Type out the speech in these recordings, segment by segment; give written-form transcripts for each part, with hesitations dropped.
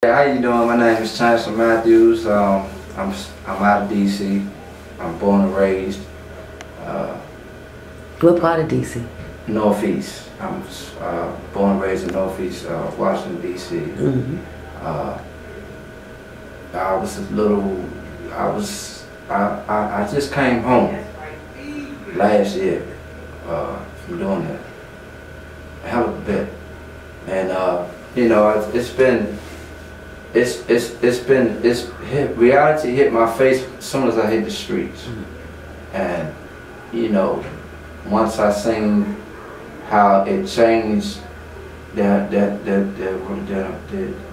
Hey, how you doing? My name is Chancelin. I'm out of DC. I'm born and raised What part of DC? Northeast. I'm born and raised in Northeast Washington DC. I was a little. I just came home last year from doing a hell of a bit, and reality hit my face as soon as I hit the streets. And once I seen how it changed the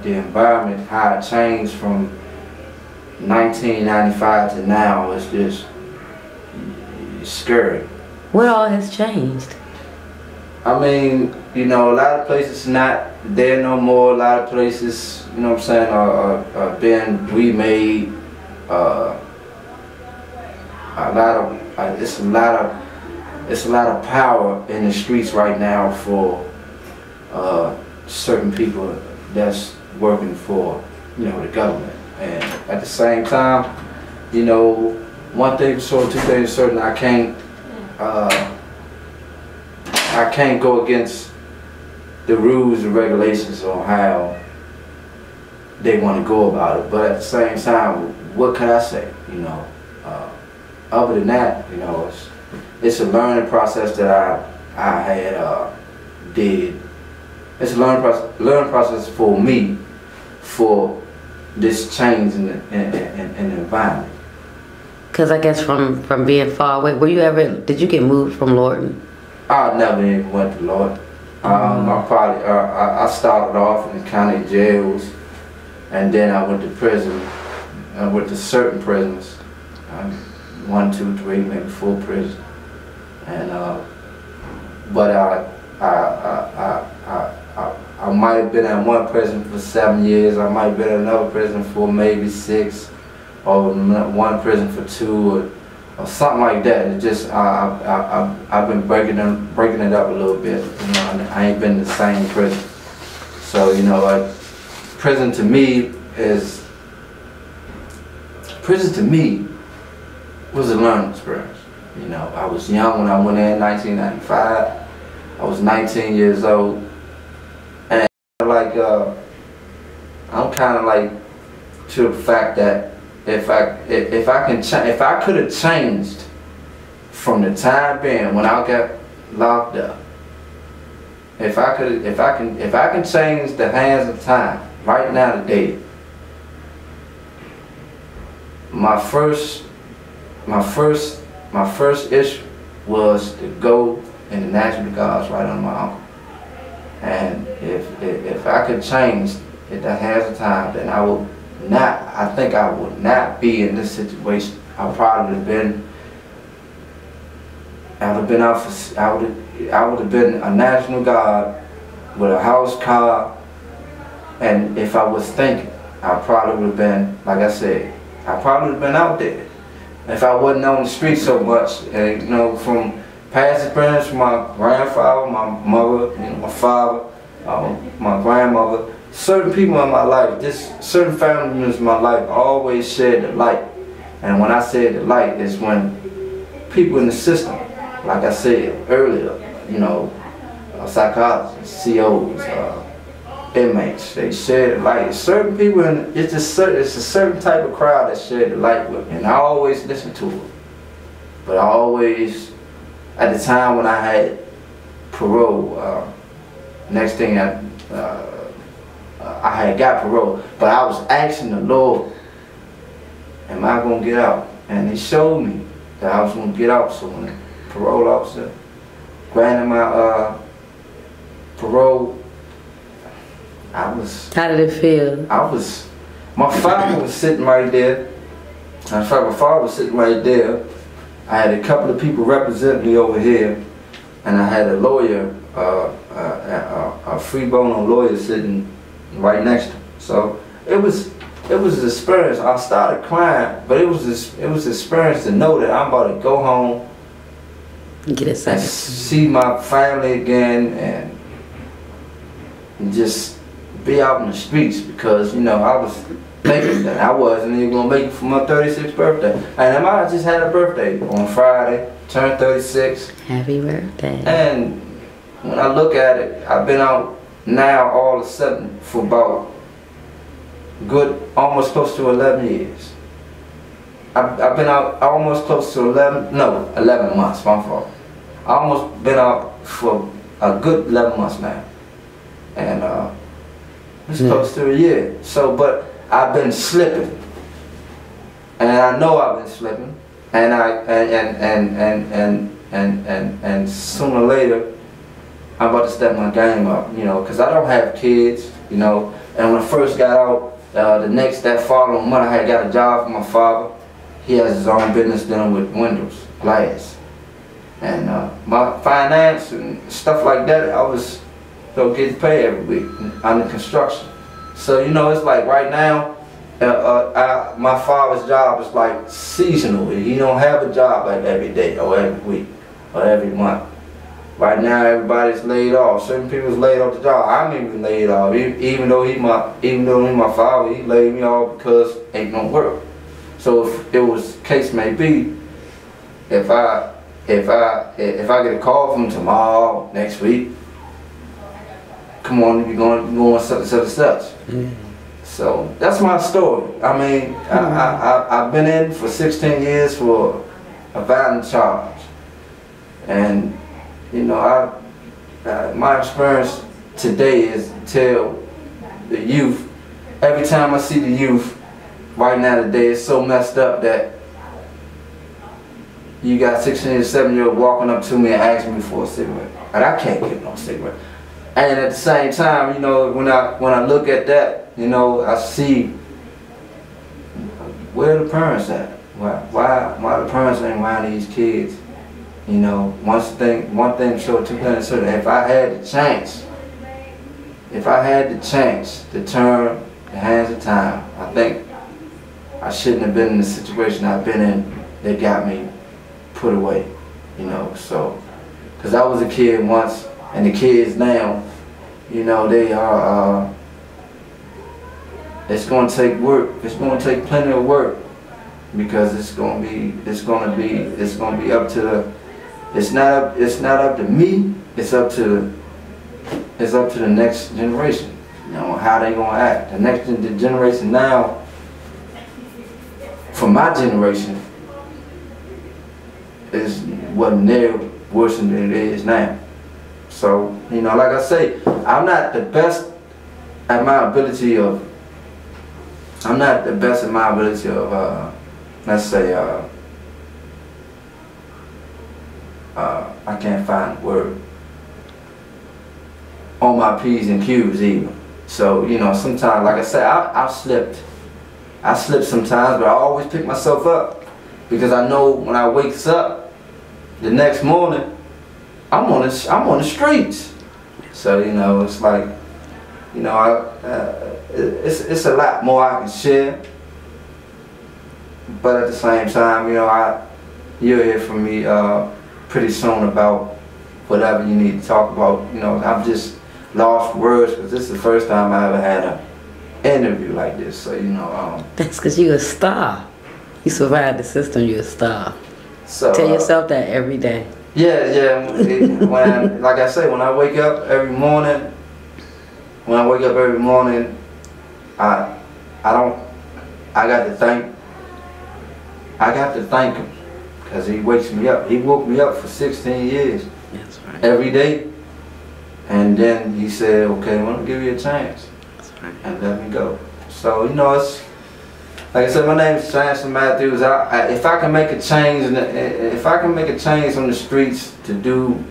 environment, how it changed from 1995 to now, it's just scary. What all has changed? I mean, a lot of places not there no more. A lot of places, what I'm saying, are being remade. It's a lot of power in the streets right now for certain people that's working for the government. And at the same time, one thing for sure, two things for certain, I can't go against the rules and regulations on how they want to go about it. But at the same time, what can I say? Other than that, it's a learning process that I had did. It's a learning process for me for this change in the environment. Because I guess from being far away, did you get moved from Lorton? I never even went to Lorton. I started off in the county jails, and then I went to prison. I went to certain prisons, 1, 2, 3, maybe 4 prisons, and but I might have been at one prison for 7 years. I might have been at another prison for maybe 6, or one prison for 2, or something like that. It just I've been breaking it up a little bit. I ain't been in the same prison. So prison to me was a learning experience. I was young when I went in 1995. I was 19 years old, and I'm kind of like to the fact that if I could have changed from the time being when I got locked up, if I can change the hands of time right now today, my first issue was to go in the National Guards right under my uncle. And if I could change the hands of time, then I think I would not be in this situation. I would have been a National Guard with a house, car, and if I was thinking, I probably would have been, like I said, I probably would have been out there. If I wasn't on the street so much, from past experience from my grandfather, my mother, my father, my grandmother, certain people in my life, certain family members in my life always shared the light. And when I say the light, is when people in the system, like I said earlier, psychologists, COs, inmates, they share the light. Certain people, it's a certain type of crowd that share the light with me, and I always listen to it. But I always, at the time when I had parole, next thing I had got parole, but I was asking the Lord, am I going to get out? And He showed me that I was going to get out. So when the parole officer granted my parole, How did it feel? My father was sitting right there. In fact, my father was sitting right there. I had a couple of people representing me over here, and I had a lawyer, a free bono lawyer sitting right next to him. So it was an experience. I started crying, but it was an experience to know that I'm about to go home, get a second, see my family again, and just be out in the streets because, you know, I was thinking that I wasn't even gonna make it for my 36th birthday. And I just had a birthday on Friday, turned 36. Happy birthday. And when I look at it, I've been out now all of a sudden for about almost close to 11 years. I've been out almost close to 11 months, my fault. I almost been out for a good 11 months now. And it's close to a year. So, but I've been slipping. And I know I've been slipping. And sooner or later, I'm about to step my game up, you know, because I don't have kids, you know. And when I first got out, that following month, I had got a job for my father. He has his own business dealing with windows, glass. And my finance and stuff like that, I was getting paid every week under construction. So, you know, it's like right now, my father's job is like seasonal. He don't have a job like every day or every week or every month. Right now, everybody's laid off. Certain people's laid off the job. I'm even laid off. Even though he's my father, he laid me off because ain't no work. So if it was case may be, if I get a call from tomorrow, next week, come on, you're going such and such and such. So that's my story. I mean, I've been in for 16 years for a violent charge, and you know, my experience today is to tell the youth. Every time I see the youth right now today, it's so messed up that you got 16 and 17-year-old walking up to me and asking me for a cigarette, and I can't get no cigarette. And at the same time, you know, when I look at that, you know, I see where the parents at. Why the parents ain't around these kids? You know, one thing short, two things short. If I had the chance to turn the hands of time, I think I shouldn't have been in the situation I've been in that got me put away. You know, so, because I was a kid once, and the kids now, you know, they are. It's going to take work. It's going to take plenty of work, because it's going to be up to the. It's not up to me. It's up to the next generation. You know, how they gonna act. The generation now, for my generation, wasn't there worse than it is now. So, you know, like I say, I'm not the best at my ability of. Let's say. I can't find the word. On my P's and Q's even. So, you know, sometimes, like I said, I slipped. I slipped sometimes, but I always pick myself up. Because I know when I wakes up the next morning, I'm on the streets. So, you know, it's like, you know, it's a lot more I can share. But at the same time, you know, you'll hear from me pretty soon about whatever you need to talk about. You know, I've just lost words because this is the first time I ever had an interview like this. So, you know. That's because you're a star. You survived the system, you're a star. So, tell yourself that every day. Yeah. Like I say, when I wake up every morning, I got to thank him. Because he wakes me up. He woke me up for 16 years. That's right. Every day. And then he said, okay, I'm going to give you a chance. That's right. And let me go. So, you know, it's, like I said, my name is Chancelin Matthews. If I can make a change, on the streets to do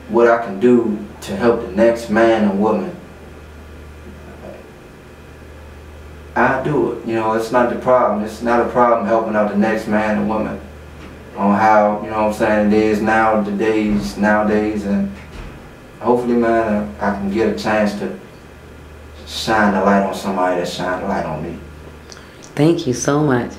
what I can do to help the next man and woman, I do it. You know, it's not the problem. It's not a problem helping out the next man and woman on how, you know what I'm saying, it is nowadays, and hopefully, man, I can get a chance to shine the light on somebody that shine the light on me. Thank you so much.